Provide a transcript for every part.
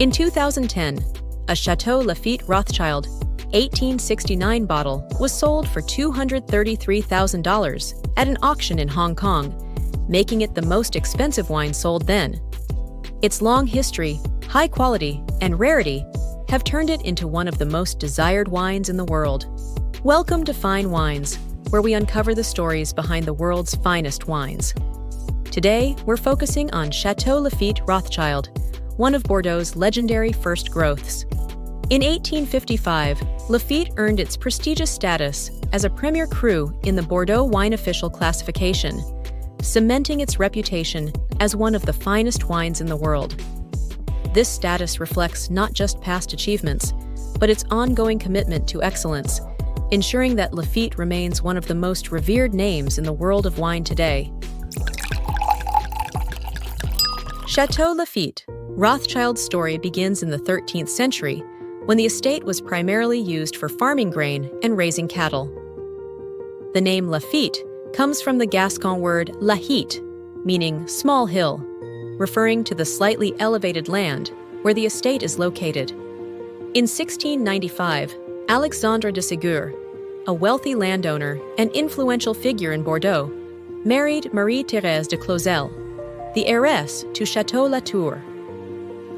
In 2010, a Château Lafite Rothschild 1869 bottle was sold for $233,000 at an auction in Hong Kong, making it the most expensive wine sold then. Its long history, high quality, and rarity have turned it into one of the most desired wines in the world. Welcome to Fine Wines, where we uncover the stories behind the world's finest wines. Today, we're focusing on Château Lafite Rothschild, one of Bordeaux's legendary first growths. In 1855, Lafite earned its prestigious status as a Premier Cru in the Bordeaux Wine Official classification, cementing its reputation as one of the finest wines in the world. This status reflects not just past achievements, but its ongoing commitment to excellence, ensuring that Lafite remains one of the most revered names in the world of wine today. Château Lafite Rothschild's story begins in the 13th century, when the estate was primarily used for farming grain and raising cattle. The name Lafite comes from the Gascon word lahite, meaning small hill, referring to the slightly elevated land where the estate is located. In 1695, Alexandre de Ségur, a wealthy landowner and influential figure in Bordeaux, married Marie-Thérèse de Clausel, the heiress to Château Latour.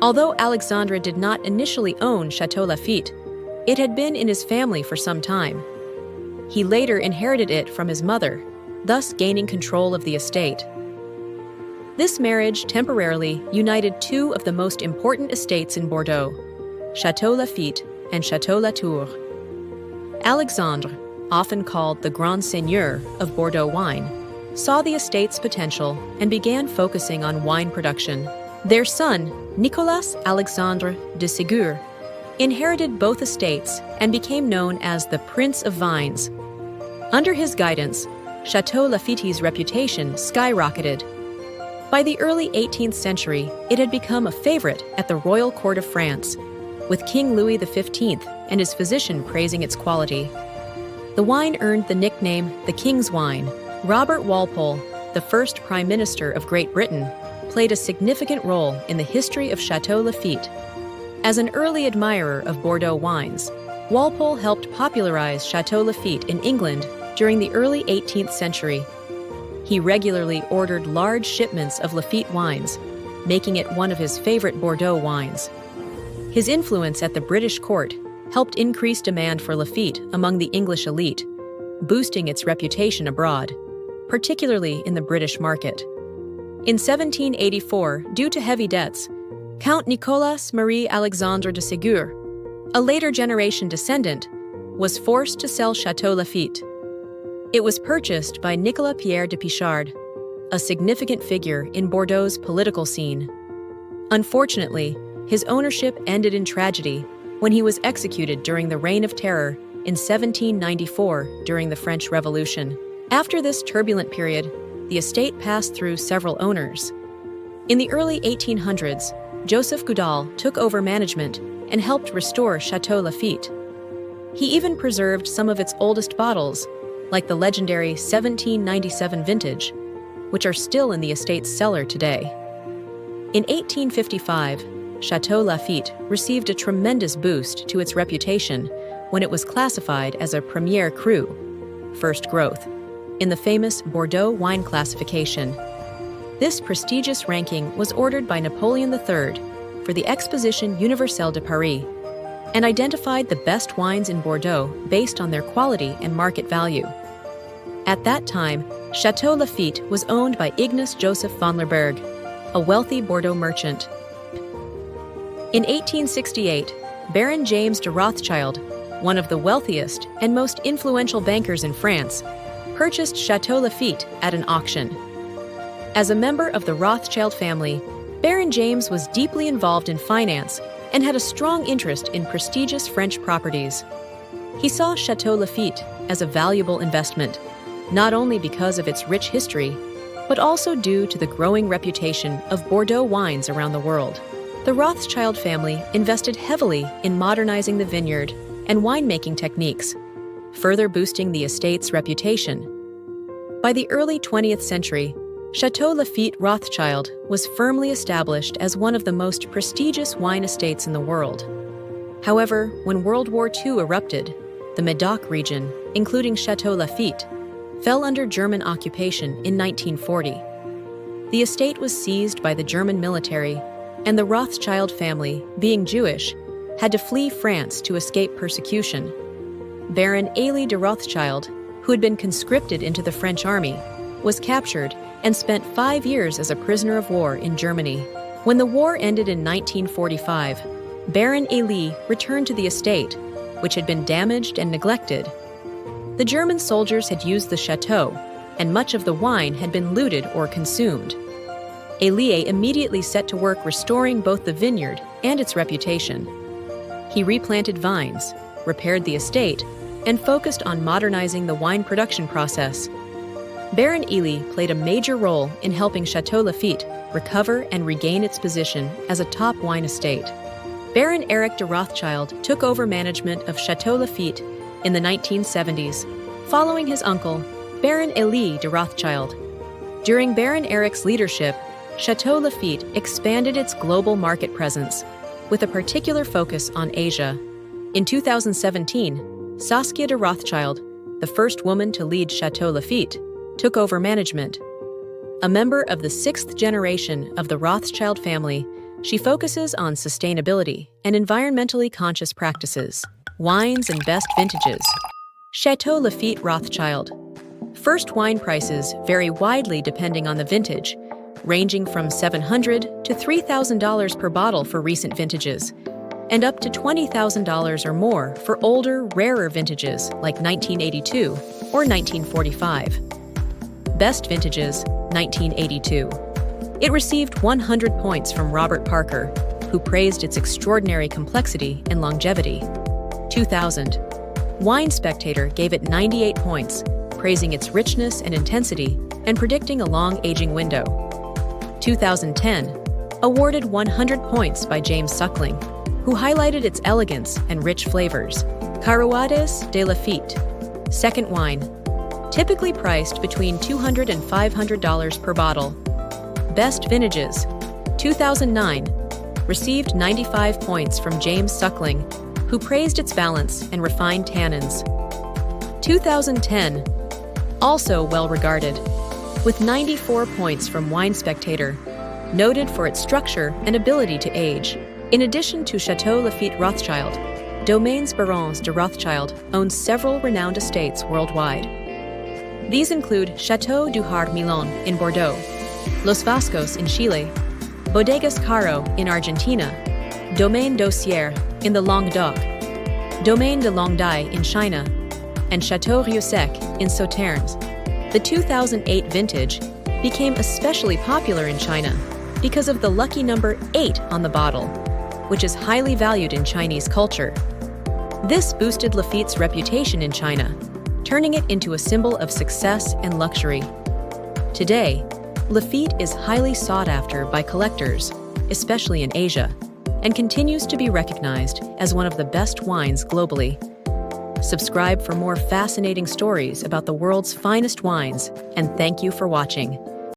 Although Alexandre did not initially own Château Lafite, it had been in his family for some time. He later inherited it from his mother, thus gaining control of the estate. This marriage temporarily united two of the most important estates in Bordeaux, Château Lafite and Château Latour. Alexandre, often called the Grand Seigneur of Bordeaux wine, saw the estate's potential and began focusing on wine production. Their son, Nicolas Alexandre de Ségur, inherited both estates and became known as the Prince of Vines. Under his guidance, Château Lafite's reputation skyrocketed. By the early 18th century, it had become a favorite at the royal court of France, with King Louis XV and his physician praising its quality. The wine earned the nickname the King's Wine. Robert Walpole, the first Prime Minister of Great Britain, played a significant role in the history of Château Lafite. As an early admirer of Bordeaux wines, Walpole helped popularize Château Lafite in England during the early 18th century. He regularly ordered large shipments of Lafite wines, making it one of his favorite Bordeaux wines. His influence at the British court helped increase demand for Lafite among the English elite, boosting its reputation abroad, particularly in the British market. In 1784, due to heavy debts, Count Nicolas Marie-Alexandre de Ségur, a later generation descendant, was forced to sell Château Lafite. It was purchased by Nicolas Pierre de Pichard, a significant figure in Bordeaux's political scene. Unfortunately, his ownership ended in tragedy when he was executed during the Reign of Terror in 1794 during the French Revolution. After this turbulent period, the estate passed through several owners. In the early 1800s, Joseph Goudal took over management and helped restore Château Lafite. He even preserved some of its oldest bottles, like the legendary 1797 vintage, which are still in the estate's cellar today. In 1855, Château Lafite received a tremendous boost to its reputation when it was classified as a Premier Cru, first growth, in the famous Bordeaux wine classification. This prestigious ranking was ordered by Napoleon III for the Exposition Universelle de Paris and identified the best wines in Bordeaux based on their quality and market value. At that time, Château Lafite was owned by Ignace Joseph von Lerberg, a wealthy Bordeaux merchant. In 1868, Baron James de Rothschild, one of the wealthiest and most influential bankers in France, purchased Château Lafite at an auction. As a member of the Rothschild family, Baron James was deeply involved in finance and had a strong interest in prestigious French properties. He saw Château Lafite as a valuable investment, not only because of its rich history, but also due to the growing reputation of Bordeaux wines around the world. The Rothschild family invested heavily in modernizing the vineyard and winemaking techniques, further boosting the estate's reputation. By the early 20th century, Château Lafite Rothschild was firmly established as one of the most prestigious wine estates in the world. However, when World War II erupted, the Médoc region, including Château Lafite, fell under German occupation in 1940. The estate was seized by the German military, and the Rothschild family, being Jewish, had to flee France to escape persecution. Baron Élie de Rothschild, who had been conscripted into the French army, was captured and spent 5 years as a prisoner of war in Germany. When the war ended in 1945, Baron Élie returned to the estate, which had been damaged and neglected. The German soldiers had used the chateau, and much of the wine had been looted or consumed. Élie immediately set to work restoring both the vineyard and its reputation. He replanted vines, repaired the estate, and focused on modernizing the wine production process. Baron Élie played a major role in helping Château Lafite recover and regain its position as a top wine estate. Baron Eric de Rothschild took over management of Château Lafite in the 1970s, following his uncle, Baron Élie de Rothschild. During Baron Eric's leadership, Château Lafite expanded its global market presence, with a particular focus on Asia. In 2017, Saskia de Rothschild, the first woman to lead Château Lafite, took over management. A member of the 6th generation of the Rothschild family, she focuses on sustainability and environmentally conscious practices, wines and best vintages. Château Lafite Rothschild. First wine prices vary widely depending on the vintage, ranging from $700 to $3,000 per bottle for recent vintages, and up to $20,000 or more for older, rarer vintages like 1982 or 1945. Best vintages, 1982. It received 100 points from Robert Parker, who praised its extraordinary complexity and longevity. 2000. Wine Spectator gave it 98 points, praising its richness and intensity and predicting a long aging window. 2010. Awarded 100 points by James Suckling, who highlighted its elegance and rich flavors. Carruades de Lafite. Second wine. Typically priced between $200 and $500 per bottle. Best vintages. 2009. Received 95 points from James Suckling, who praised its balance and refined tannins. 2010. Also well regarded, with 94 points from Wine Spectator, noted for its structure and ability to age. In addition to Château Lafite Rothschild, Domaines Barons de Rothschild owns several renowned estates worldwide. These include Château du Har Milon in Bordeaux, Los Vascos in Chile, Bodegas Caro in Argentina, Domaine d'Aussière in the Languedoc, Domaine de Longdai in China, and Château Rieussec in Sauternes. The 2008 vintage became especially popular in China because of the lucky number 8 on the bottle, which is highly valued in Chinese culture. This boosted Lafite's reputation in China, turning it into a symbol of success and luxury. Today, Lafite is highly sought after by collectors, especially in Asia, and continues to be recognized as one of the best wines globally. Subscribe for more fascinating stories about the world's finest wines, and thank you for watching.